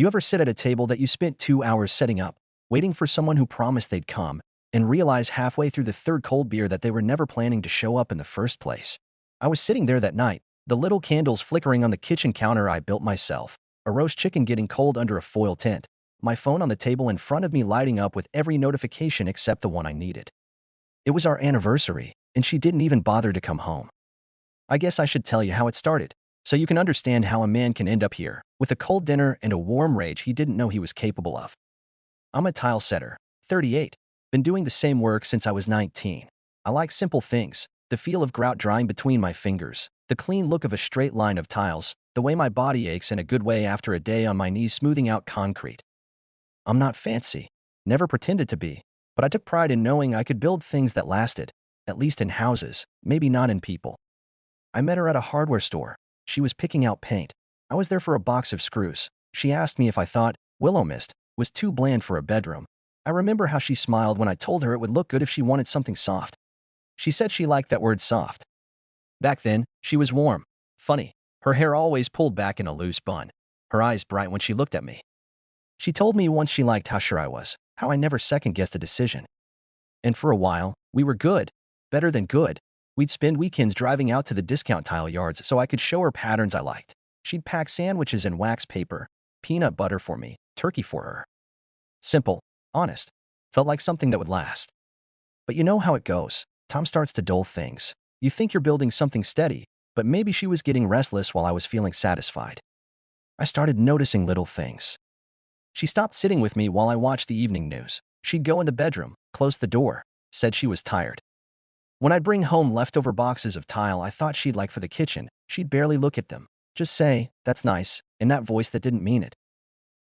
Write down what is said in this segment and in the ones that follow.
You ever sit at a table that you spent 2 hours setting up, waiting for someone who promised they'd come, and realize halfway through the third cold beer that they were never planning to show up in the first place? I was sitting there that night, the little candles flickering on the kitchen counter I built myself, a roast chicken getting cold under a foil tent, my phone on the table in front of me lighting up with every notification except the one I needed. It was our anniversary, and she didn't even bother to come home. I guess I should tell you how it started, so you can understand how a man can end up here, with a cold dinner and a warm rage he didn't know he was capable of. I'm a tile setter, 38, been doing the same work since I was 19. I like simple things, the feel of grout drying between my fingers, the clean look of a straight line of tiles, the way my body aches in a good way after a day on my knees smoothing out concrete. I'm not fancy, never pretended to be, but I took pride in knowing I could build things that lasted, at least in houses, maybe not in people. I met her at a hardware store. She was picking out paint. I was there for a box of screws. She asked me if I thought Willow Mist was too bland for a bedroom. I remember how she smiled when I told her it would look good if she wanted something soft. She said she liked that word soft. Back then, she was warm, funny, her hair always pulled back in a loose bun, her eyes bright when she looked at me. She told me once she liked how sure I was, how I never second-guessed a decision. And for a while, we were good, better than good. We'd spend weekends driving out to the discount tile yards so I could show her patterns I liked. She'd pack sandwiches in wax paper, peanut butter for me, turkey for her. Simple, honest, felt like something that would last. But you know how it goes. Time starts to dull things. You think you're building something steady, but maybe she was getting restless while I was feeling satisfied. I started noticing little things. She stopped sitting with me while I watched the evening news. She'd go in the bedroom, close the door, said she was tired. When I'd bring home leftover boxes of tile I thought she'd like for the kitchen, she'd barely look at them, just say, "That's nice," in that voice that didn't mean it.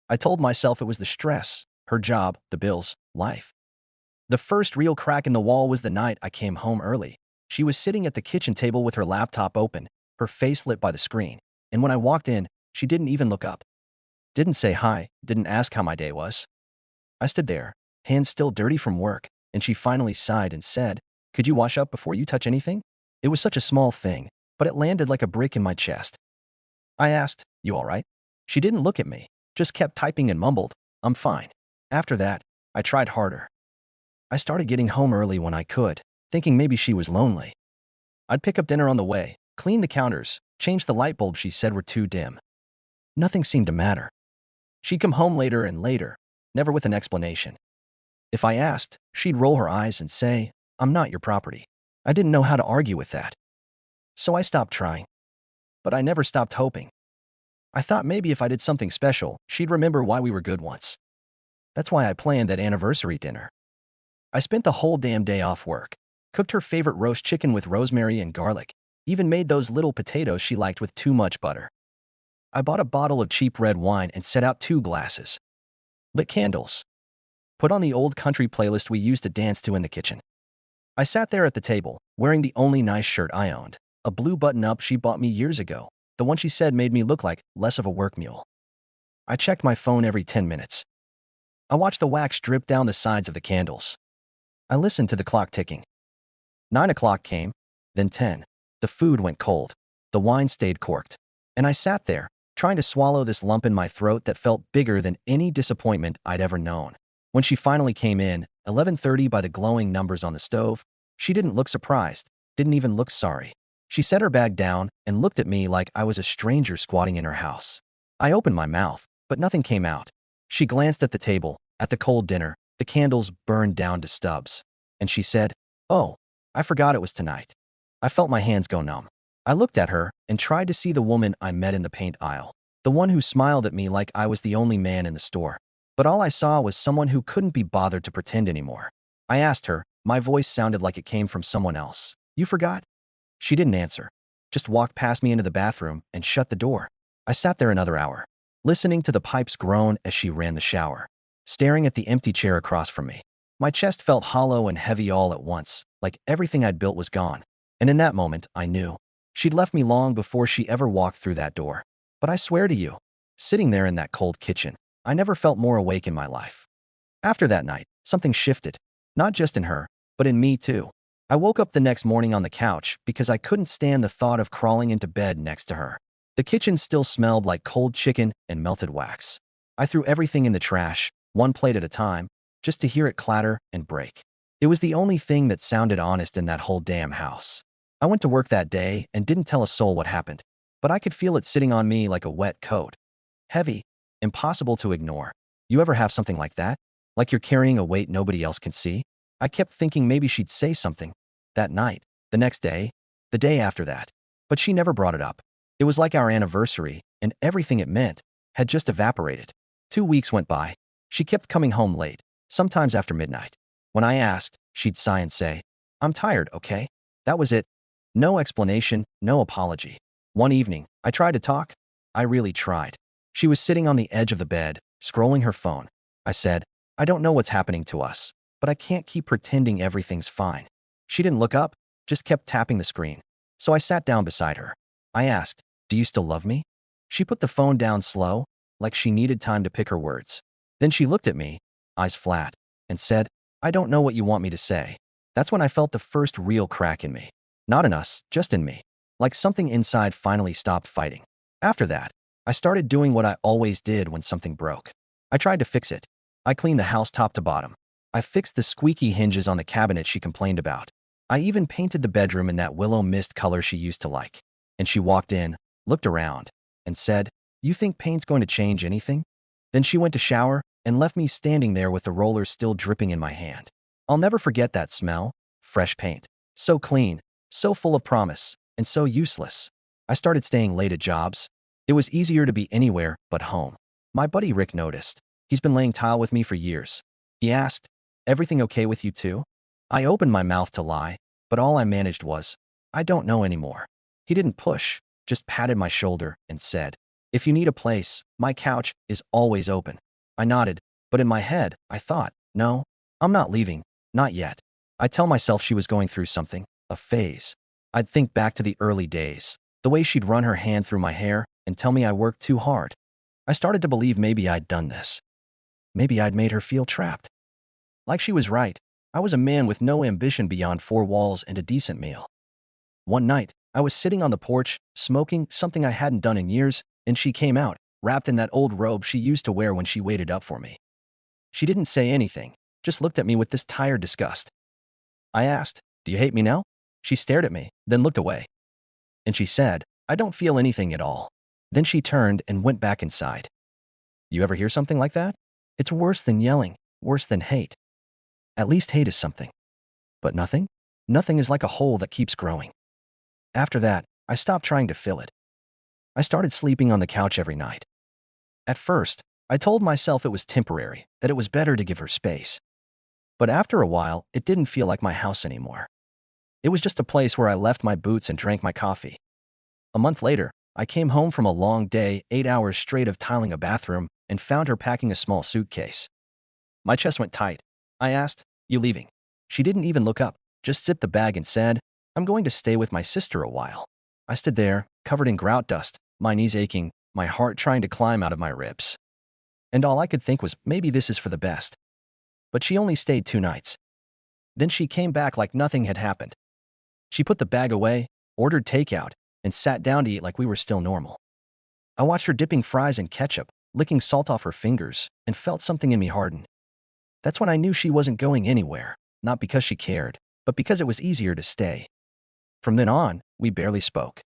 I told myself it was the stress, her job, the bills, life. The first real crack in the wall was the night I came home early. She was sitting at the kitchen table with her laptop open, her face lit by the screen, and when I walked in, she didn't even look up. Didn't say hi, didn't ask how my day was. I stood there, hands still dirty from work, and she finally sighed and said, "Could you wash up before you touch anything?" It was such a small thing, but it landed like a brick in my chest. I asked, "You all right?" She didn't look at me, just kept typing and mumbled, "I'm fine." After that, I tried harder. I started getting home early when I could, thinking maybe she was lonely. I'd pick up dinner on the way, clean the counters, change the light bulbs she said were too dim. Nothing seemed to matter. She'd come home later and later, never with an explanation. If I asked, she'd roll her eyes and say, "I'm not your property." I didn't know how to argue with that. So I stopped trying. But I never stopped hoping. I thought maybe if I did something special, she'd remember why we were good once. That's why I planned that anniversary dinner. I spent the whole damn day off work, cooked her favorite roast chicken with rosemary and garlic, even made those little potatoes she liked with too much butter. I bought a bottle of cheap red wine and set out 2 glasses. Lit candles. Put on the old country playlist we used to dance to in the kitchen. I sat there at the table, wearing the only nice shirt I owned, a blue button-up she bought me years ago, the one she said made me look like less of a work mule. I checked my phone every 10 minutes. I watched the wax drip down the sides of the candles. I listened to the clock ticking. 9 o'clock came, then 10. The food went cold. The wine stayed corked. And I sat there, trying to swallow this lump in my throat that felt bigger than any disappointment I'd ever known. When she finally came in, 11:30 by the glowing numbers on the stove, she didn't look surprised, didn't even look sorry. She set her bag down and looked at me like I was a stranger squatting in her house. I opened my mouth, but nothing came out. She glanced at the table, at the cold dinner, the candles burned down to stubs. And she said, "Oh, I forgot it was tonight." I felt my hands go numb. I looked at her and tried to see the woman I met in the paint aisle, the one who smiled at me like I was the only man in the store. But all I saw was someone who couldn't be bothered to pretend anymore. I asked her, my voice sounded like it came from someone else, "You forgot?" She didn't answer, just walked past me into the bathroom and shut the door. I sat there another hour, listening to the pipes groan as she ran the shower, staring at the empty chair across from me. My chest felt hollow and heavy all at once, like everything I'd built was gone. And in that moment, I knew. She'd left me long before she ever walked through that door. But I swear to you, sitting there in that cold kitchen, I never felt more awake in my life. After that night, something shifted, not just in her, but in me too. I woke up the next morning on the couch because I couldn't stand the thought of crawling into bed next to her. The kitchen still smelled like cold chicken and melted wax. I threw everything in the trash, one plate at a time, just to hear it clatter and break. It was the only thing that sounded honest in that whole damn house. I went to work that day and didn't tell a soul what happened, but I could feel it sitting on me like a wet coat. Heavy, impossible to ignore. You ever have something like that? Like you're carrying a weight nobody else can see? I kept thinking maybe she'd say something. That night, the next day, the day after that. But she never brought it up. It was like our anniversary, and everything it meant had just evaporated. 2 weeks went by. She kept coming home late, sometimes after midnight. When I asked, she'd sigh and say, "I'm tired, okay?" That was it. No explanation, no apology. One evening, I tried to talk. I really tried. She was sitting on the edge of the bed, scrolling her phone. I said, "I don't know what's happening to us, but I can't keep pretending everything's fine." She didn't look up, just kept tapping the screen. So I sat down beside her. I asked, "Do you still love me?" She put the phone down slow, like she needed time to pick her words. Then she looked at me, eyes flat, and said, "I don't know what you want me to say." That's when I felt the first real crack in me. Not in us, just in me. Like something inside finally stopped fighting. After that, I started doing what I always did when something broke. I tried to fix it. I cleaned the house top to bottom. I fixed the squeaky hinges on the cabinet she complained about. I even painted the bedroom in that willow mist color she used to like. And she walked in, looked around, and said, "You think paint's going to change anything?" Then she went to shower and left me standing there with the rollers still dripping in my hand. I'll never forget that smell. Fresh paint. So clean, so full of promise, and so useless. I started staying late at jobs. It was easier to be anywhere but home. My buddy Rick noticed. He's been laying tile with me for years. He asked, "Everything okay with you too?" I opened my mouth to lie, but all I managed was, "I don't know anymore." He didn't push, just patted my shoulder and said, "If you need a place, my couch is always open." I nodded, but in my head, I thought, no, I'm not leaving, not yet. I tell myself she was going through something, a phase. I'd think back to the early days, the way she'd run her hand through my hair and tell me I worked too hard. I started to believe maybe I'd done this. Maybe I'd made her feel trapped. Like she was right. I was a man with no ambition beyond four walls and a decent meal. One night, I was sitting on the porch, smoking something I hadn't done in years, and she came out, wrapped in that old robe she used to wear when she waited up for me. She didn't say anything, just looked at me with this tired disgust. I asked, "Do you hate me now?" She stared at me, then looked away. And she said, "I don't feel anything at all." Then she turned and went back inside. You ever hear something like that? It's worse than yelling, worse than hate. At least hate is something. But nothing? Nothing is like a hole that keeps growing. After that, I stopped trying to fill it. I started sleeping on the couch every night. At first, I told myself it was temporary, that it was better to give her space. But after a while, it didn't feel like my house anymore. It was just a place where I left my boots and drank my coffee. A month later, I came home from a long day, 8 hours straight of tiling a bathroom, and found her packing a small suitcase. My chest went tight. I asked, "You leaving?" She didn't even look up, just zipped the bag and said, "I'm going to stay with my sister a while." I stood there, covered in grout dust, my knees aching, my heart trying to climb out of my ribs. And all I could think was, maybe this is for the best. But she only stayed 2 nights. Then she came back like nothing had happened. She put the bag away, ordered takeout, and sat down to eat like we were still normal. I watched her dipping fries in ketchup, licking salt off her fingers, and felt something in me harden. That's when I knew she wasn't going anywhere, not because she cared, but because it was easier to stay. From then on, we barely spoke.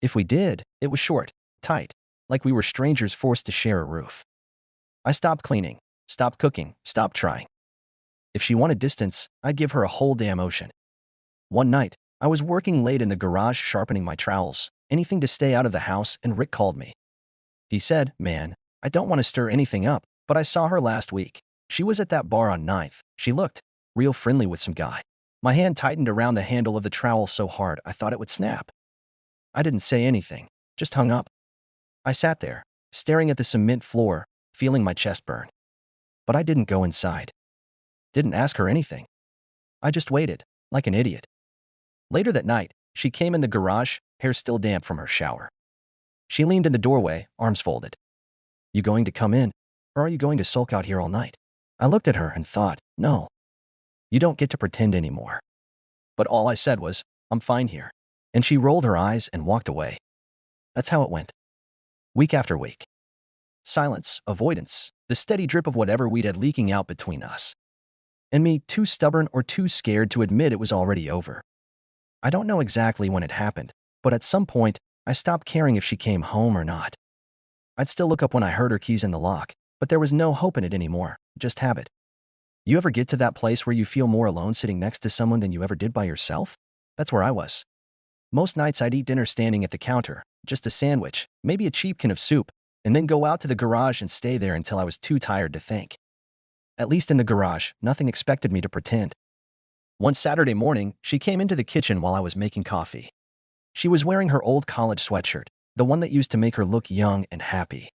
If we did, it was short, tight, like we were strangers forced to share a roof. I stopped cleaning, stopped cooking, stopped trying. If she wanted distance, I'd give her a whole damn ocean. One night, I was working late in the garage sharpening my trowels, anything to stay out of the house, and Rick called me. He said, "Man, I don't want to stir anything up, but I saw her last week. She was at that bar on Ninth. She looked real friendly with some guy." My hand tightened around the handle of the trowel so hard I thought it would snap. I didn't say anything, just hung up. I sat there, staring at the cement floor, feeling my chest burn. But I didn't go inside. Didn't ask her anything. I just waited, like an idiot. Later that night, she came in the garage, hair still damp from her shower. She leaned in the doorway, arms folded. "You going to come in, or are you going to sulk out here all night?" I looked at her and thought, no. You don't get to pretend anymore. But all I said was, "I'm fine here." And she rolled her eyes and walked away. That's how it went. Week after week. Silence, avoidance, the steady drip of whatever we'd had leaking out between us. And me, too stubborn or too scared to admit it was already over. I don't know exactly when it happened, but at some point, I stopped caring if she came home or not. I'd still look up when I heard her keys in the lock, but there was no hope in it anymore, just habit. You ever get to that place where you feel more alone sitting next to someone than you ever did by yourself? That's where I was. Most nights I'd eat dinner standing at the counter, just a sandwich, maybe a cheap can of soup, and then go out to the garage and stay there until I was too tired to think. At least in the garage, nothing expected me to pretend. One Saturday morning, she came into the kitchen while I was making coffee. She was wearing her old college sweatshirt, the one that used to make her look young and happy.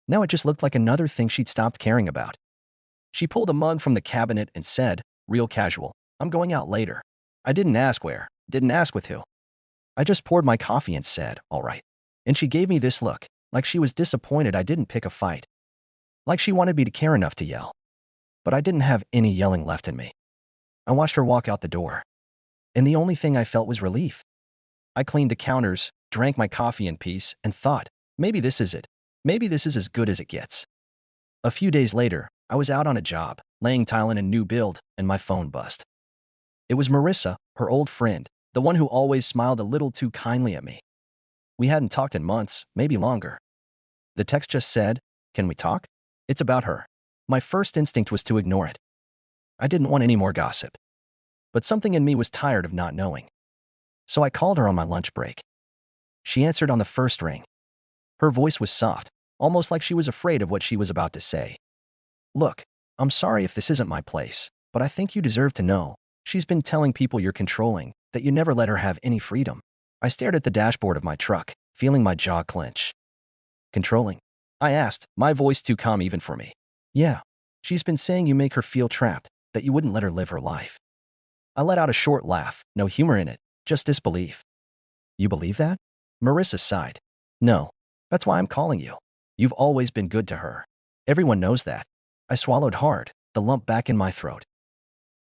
Now it just looked like another thing she'd stopped caring about. She pulled a mug from the cabinet and said, real casual, "I'm going out later." I didn't ask where, didn't ask with who. I just poured my coffee and said, "All right." And she gave me this look, like she was disappointed I didn't pick a fight. Like she wanted me to care enough to yell. But I didn't have any yelling left in me. I watched her walk out the door. And the only thing I felt was relief. I cleaned the counters, drank my coffee in peace, and thought, maybe this is it. Maybe this is as good as it gets. A few days later, I was out on a job, laying tile in a new build, and my phone buzzed. It was Marissa, her old friend, the one who always smiled a little too kindly at me. We hadn't talked in months, maybe longer. The text just said, "Can we talk?" It's about her. My first instinct was to ignore it. I didn't want any more gossip. But something in me was tired of not knowing. So I called her on my lunch break. She answered on the first ring. Her voice was soft, almost like she was afraid of what she was about to say. "Look, I'm sorry if this isn't my place, but I think you deserve to know. She's been telling people you're controlling, that you never let her have any freedom." I stared at the dashboard of my truck, feeling my jaw clench. "Controlling?" I asked, my voice too calm even for me. "Yeah, she's been saying you make her feel trapped, that you wouldn't let her live her life." I let out a short laugh, no humor in it, just disbelief. "You believe that?" Marissa sighed. "No, that's why I'm calling you. You've always been good to her. Everyone knows that." I swallowed hard, the lump back in my throat.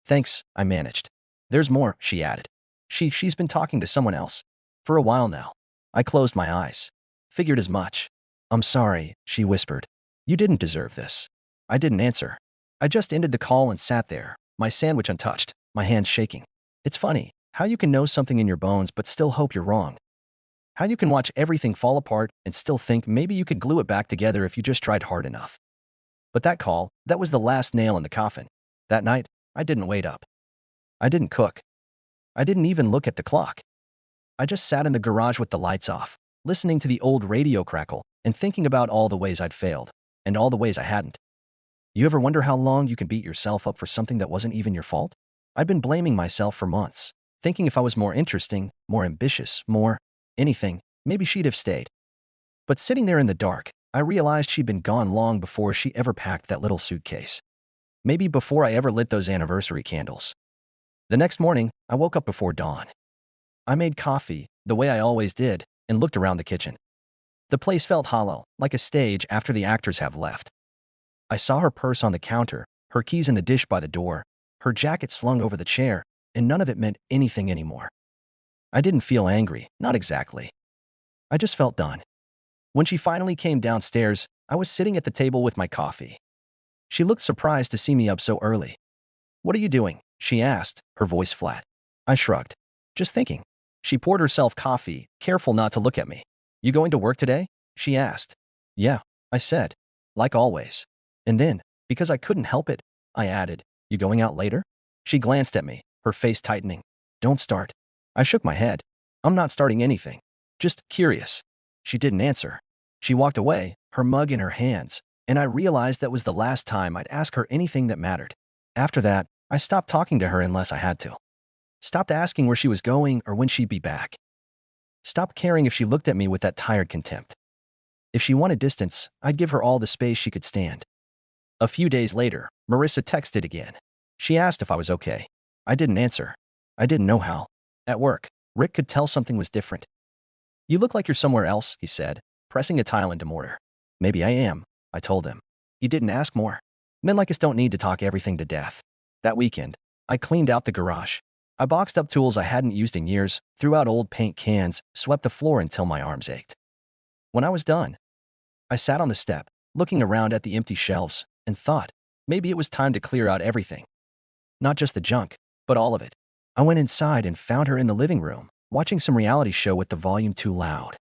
"Thanks," I managed. "There's more," she added. She's been talking to someone else. For a while now." I closed my eyes. Figured as much. "I'm sorry," she whispered. "You didn't deserve this." I didn't answer. I just ended the call and sat there, my sandwich untouched, my hands shaking. It's funny how you can know something in your bones but still hope you're wrong. How you can watch everything fall apart and still think maybe you could glue it back together if you just tried hard enough. But that call, that was the last nail in the coffin. That night, I didn't wait up. I didn't cook. I didn't even look at the clock. I just sat in the garage with the lights off, listening to the old radio crackle and thinking about all the ways I'd failed and all the ways I hadn't. You ever wonder how long you can beat yourself up for something that wasn't even your fault? I'd been blaming myself for months, thinking if I was more interesting, more ambitious, more anything, maybe she'd have stayed. But sitting there in the dark, I realized she'd been gone long before she ever packed that little suitcase. Maybe before I ever lit those anniversary candles. The next morning, I woke up before dawn. I made coffee, the way I always did, and looked around the kitchen. The place felt hollow, like a stage after the actors have left. I saw her purse on the counter, her keys in the dish by the door, her jacket slung over the chair, and none of it meant anything anymore. I didn't feel angry, not exactly. I just felt done. When she finally came downstairs, I was sitting at the table with my coffee. She looked surprised to see me up so early. "What are you doing?" she asked, her voice flat. I shrugged. "Just thinking." She poured herself coffee, careful not to look at me. "You going to work today?" she asked. "Yeah," I said. Like always. And then, because I couldn't help it, I added, "You going out later?" She glanced at me, her face tightening. "Don't start." I shook my head. "I'm not starting anything. Just curious." She didn't answer. She walked away, her mug in her hands, and I realized that was the last time I'd ask her anything that mattered. After that, I stopped talking to her unless I had to. Stopped asking where she was going or when she'd be back. Stopped caring if she looked at me with that tired contempt. If she wanted distance, I'd give her all the space she could stand. A few days later, Marissa texted again. She asked if I was okay. I didn't answer. I didn't know how. At work, Rick could tell something was different. "You look like you're somewhere else," he said, pressing a tile into mortar. "Maybe I am," I told him. He didn't ask more. Men like us don't need to talk everything to death. That weekend, I cleaned out the garage. I boxed up tools I hadn't used in years, threw out old paint cans, swept the floor until my arms ached. When I was done, I sat on the step, looking around at the empty shelves, and thought, maybe it was time to clear out everything. Not just the junk, but all of it. I went inside and found her in the living room, watching some reality show with the volume too loud.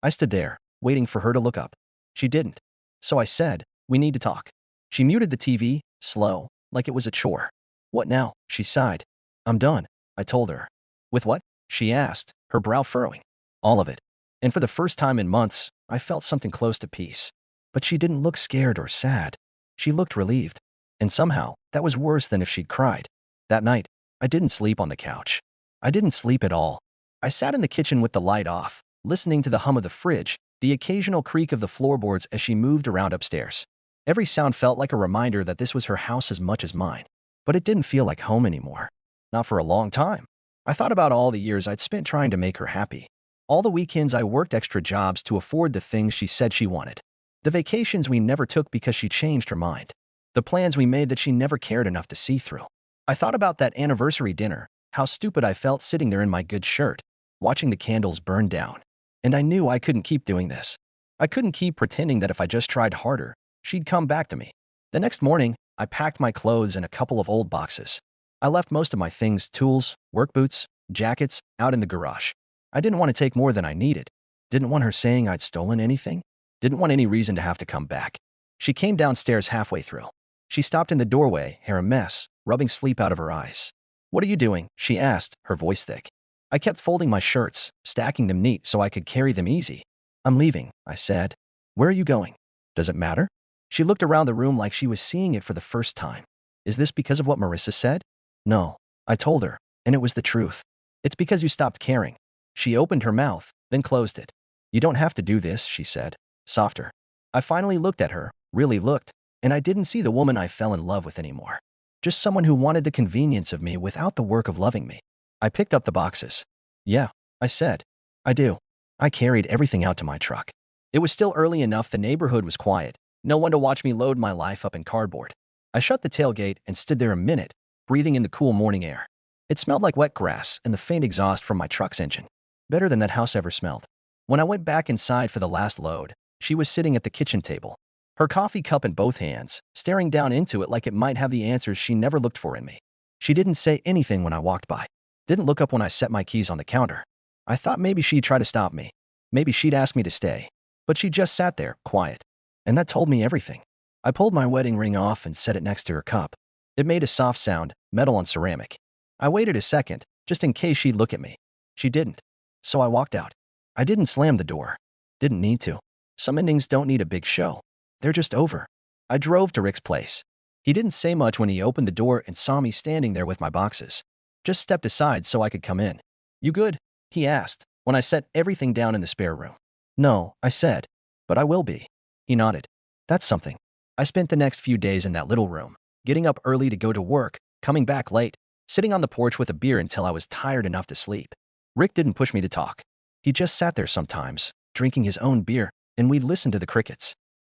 I stood there, waiting for her to look up. She didn't. So I said, "We need to talk." She muted the TV, slow, like it was a chore. "What now?" she sighed. "I'm done," I told her. "With what?" she asked, her brow furrowing. "All of it." And for the first time in months, I felt something close to peace. But she didn't look scared or sad. She looked relieved. And somehow, that was worse than if she'd cried. That night, I didn't sleep on the couch. I didn't sleep at all. I sat in the kitchen with the light off, listening to the hum of the fridge, the occasional creak of the floorboards as she moved around upstairs. Every sound felt like a reminder that this was her house as much as mine. But it didn't feel like home anymore. Not for a long time. I thought about all the years I'd spent trying to make her happy. All the weekends I worked extra jobs to afford the things she said she wanted. The vacations we never took because she changed her mind. The plans we made that she never cared enough to see through. I thought about that anniversary dinner, how stupid I felt sitting there in my good shirt, watching the candles burn down. And I knew I couldn't keep doing this. I couldn't keep pretending that if I just tried harder, she'd come back to me. The next morning, I packed my clothes in a couple of old boxes. I left most of my things, tools, work boots, jackets, out in the garage. I didn't want to take more than I needed. Didn't want her saying I'd stolen anything. Didn't want any reason to have to come back. She came downstairs halfway through. She stopped in the doorway, hair a mess, rubbing sleep out of her eyes. "What are you doing?" she asked, her voice thick. I kept folding my shirts, stacking them neat so I could carry them easy. "I'm leaving," I said. "Where are you going?" "Does it matter?" She looked around the room like she was seeing it for the first time. "Is this because of what Marissa said?" "No," I told her, and it was the truth. "It's because you stopped caring." She opened her mouth, then closed it. "You don't have to do this," she said, softer. I finally looked at her, really looked, and I didn't see the woman I fell in love with anymore. Just someone who wanted the convenience of me without the work of loving me. I picked up the boxes. "Yeah," I said. "I do." I carried everything out to my truck. It was still early enough the neighborhood was quiet, no one to watch me load my life up in cardboard. I shut the tailgate and stood there a minute, breathing in the cool morning air. It smelled like wet grass and the faint exhaust from my truck's engine. Better than that house ever smelled. When I went back inside for the last load, she was sitting at the kitchen table, her coffee cup in both hands, staring down into it like it might have the answers she never looked for in me. She didn't say anything when I walked by. Didn't look up when I set my keys on the counter. I thought maybe she'd try to stop me. Maybe she'd ask me to stay. But she just sat there, quiet. And that told me everything. I pulled my wedding ring off and set it next to her cup. It made a soft sound, metal on ceramic. I waited a second, just in case she'd look at me. She didn't. So I walked out. I didn't slam the door. Didn't need to. Some endings don't need a big show. They're just over. I drove to Rick's place. He didn't say much when he opened the door and saw me standing there with my boxes. Just stepped aside so I could come in. "You good?" he asked, when I set everything down in the spare room. "No," I said, "but I will be." He nodded. "That's something." I spent the next few days in that little room, getting up early to go to work, coming back late, sitting on the porch with a beer until I was tired enough to sleep. Rick didn't push me to talk. He just sat there sometimes, drinking his own beer, and we'd listen to the crickets.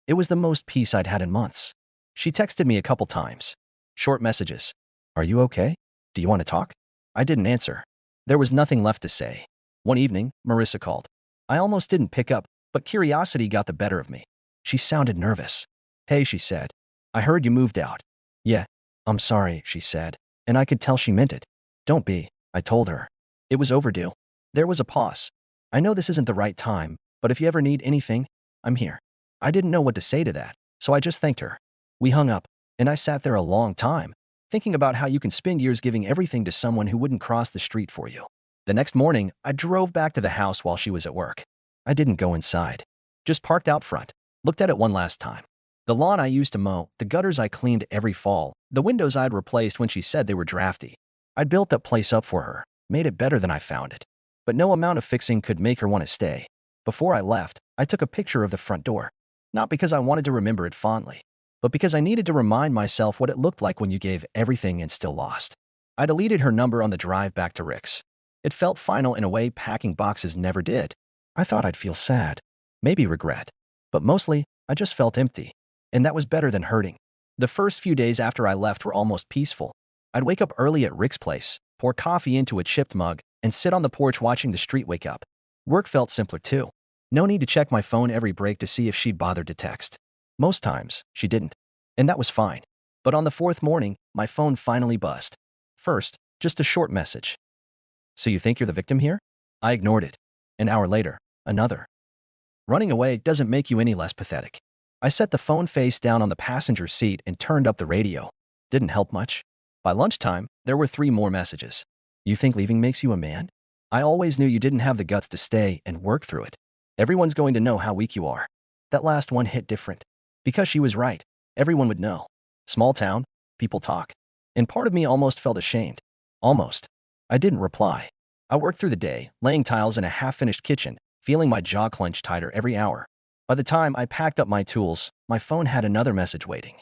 It was the most peace I'd had in months. She texted me a couple times. Short messages. "Are you okay? Do you want to talk?" I didn't answer. There was nothing left to say. One evening, Marissa called. I almost didn't pick up, but curiosity got the better of me. She sounded nervous. "Hey," she said. "I heard you moved out." "Yeah, I'm sorry," she said, and I could tell she meant it. "Don't be," I told her. It was overdue. There was a pause. "I know this isn't the right time, but if you ever need anything, I'm here." I didn't know what to say to that, so I just thanked her. We hung up, and I sat there a long time, thinking about how you can spend years giving everything to someone who wouldn't cross the street for you. The next morning, I drove back to the house while she was at work. I didn't go inside. Just parked out front, looked at it one last time. The lawn I used to mow, the gutters I cleaned every fall, the windows I'd replaced when she said they were drafty. I'd built that place up for her, made it better than I found it. But no amount of fixing could make her want to stay. Before I left, I took a picture of the front door. Not because I wanted to remember it fondly, but because I needed to remind myself what it looked like when you gave everything and still lost. I deleted her number on the drive back to Rick's. It felt final in a way packing boxes never did. I thought I'd feel sad, maybe regret, but mostly, I just felt empty. And that was better than hurting. The first few days after I left were almost peaceful. I'd wake up early at Rick's place, pour coffee into a chipped mug, and sit on the porch watching the street wake up. Work felt simpler too. No need to check my phone every break to see if she'd bothered to text. Most times, she didn't. And that was fine. But on the fourth morning, my phone finally buzzed. First, just a short message. So you think you're the victim here? I ignored it. An hour later, another. Running away doesn't make you any less pathetic. I set the phone face down on the passenger seat and turned up the radio. Didn't help much. By lunchtime, there were 3 more messages. You think leaving makes you a man? I always knew you didn't have the guts to stay and work through it. Everyone's going to know how weak you are. That last one hit different. Because she was right. Everyone would know. Small town, people talk. And part of me almost felt ashamed. Almost. I didn't reply. I worked through the day, laying tiles in a half-finished kitchen, feeling my jaw clench tighter every hour. By the time I packed up my tools, my phone had another message waiting.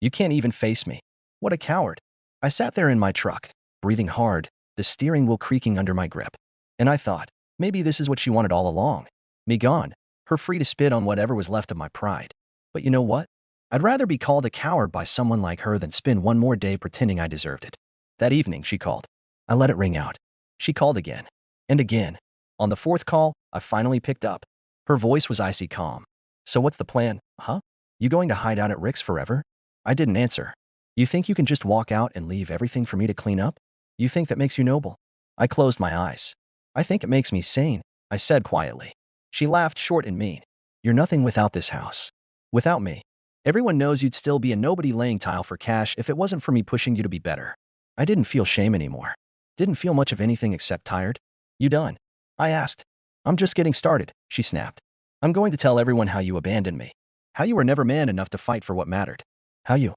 You can't even face me. What a coward. I sat there in my truck, breathing hard, the steering wheel creaking under my grip. And I thought, maybe this is what she wanted all along. Me gone, her free to spit on whatever was left of my pride. But you know what? I'd rather be called a coward by someone like her than spend one more day pretending I deserved it. That evening, she called. I let it ring out. She called again. And again. On the 4th call, I finally picked up. Her voice was icy calm. So what's the plan, huh? You going to hide out at Rick's forever? I didn't answer. You think you can just walk out and leave everything for me to clean up? You think that makes you noble? I closed my eyes. I think it makes me sane, I said quietly. She laughed short and mean. You're nothing without this house. Without me. Everyone knows you'd still be a nobody laying tile for cash if it wasn't for me pushing you to be better. I didn't feel shame anymore. Didn't feel much of anything except tired. You done? I asked. I'm just getting started, she snapped. I'm going to tell everyone how you abandoned me. How you were never man enough to fight for what mattered. How you...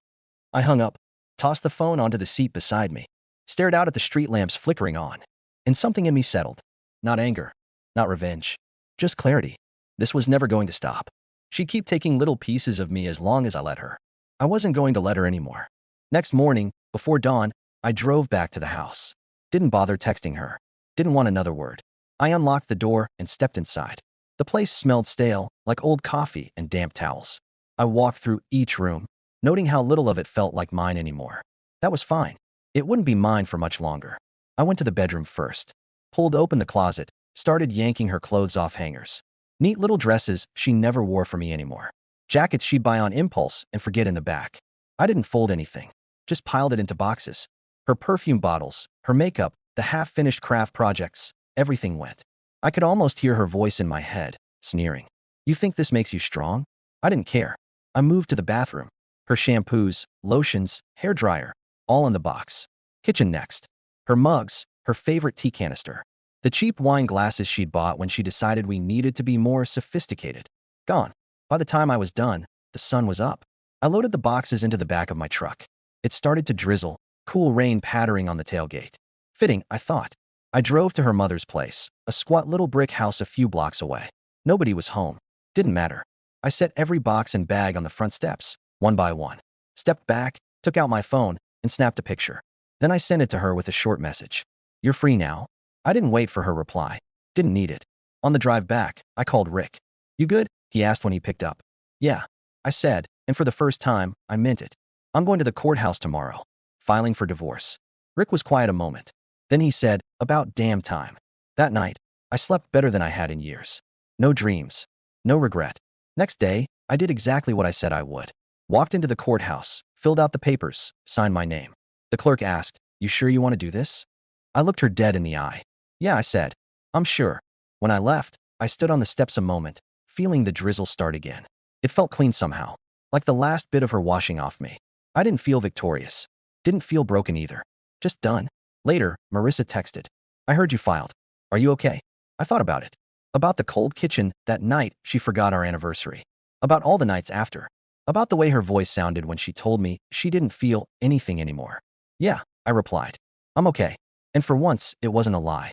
I hung up, tossed the phone onto the seat beside me, stared out at the street lamps flickering on, and something in me settled. Not anger, not revenge, just clarity. This was never going to stop. She'd keep taking little pieces of me as long as I let her. I wasn't going to let her anymore. Next morning, before dawn, I drove back to the house. Didn't bother texting her. Didn't want another word. I unlocked the door and stepped inside. The place smelled stale, like old coffee and damp towels. I walked through each room, noting how little of it felt like mine anymore. That was fine. It wouldn't be mine for much longer. I went to the bedroom first, pulled open the closet, started yanking her clothes off hangers. Neat little dresses she never wore for me anymore. Jackets she'd buy on impulse and forget in the back. I didn't fold anything, just piled it into boxes. Her perfume bottles, her makeup, the half-finished craft projects, everything went. I could almost hear her voice in my head, sneering. You think this makes you strong? I didn't care. I moved to the bathroom. Her shampoos, lotions, hairdryer, all in the box. Kitchen next. Her mugs, her favorite tea canister. The cheap wine glasses she'd bought when she decided we needed to be more sophisticated. Gone. By the time I was done, the sun was up. I loaded the boxes into the back of my truck. It started to drizzle, cool rain pattering on the tailgate. Fitting, I thought. I drove to her mother's place, a squat little brick house a few blocks away. Nobody was home. Didn't matter. I set every box and bag on the front steps, one by one. Stepped back, took out my phone, and snapped a picture. Then I sent it to her with a short message. You're free now. I didn't wait for her reply. Didn't need it. On the drive back, I called Rick. You good? He asked when he picked up. Yeah, I said, and for the first time, I meant it. I'm going to the courthouse tomorrow. Filing for divorce. Rick was quiet a moment. Then he said, about damn time. That night, I slept better than I had in years. No dreams. No regret. Next day, I did exactly what I said I would. Walked into the courthouse, filled out the papers, signed my name. The clerk asked, You sure you want to do this? I looked her dead in the eye. Yeah, I said. I'm sure. When I left, I stood on the steps a moment, feeling the drizzle start again. It felt clean somehow, like the last bit of her washing off me. I didn't feel victorious. Didn't feel broken either. Just done. Later, Marissa texted. I heard you filed. Are you okay? I thought about it. About the cold kitchen that night she forgot our anniversary. About all the nights after. About the way her voice sounded when she told me she didn't feel anything anymore. Yeah, I replied. I'm okay. And for once, it wasn't a lie.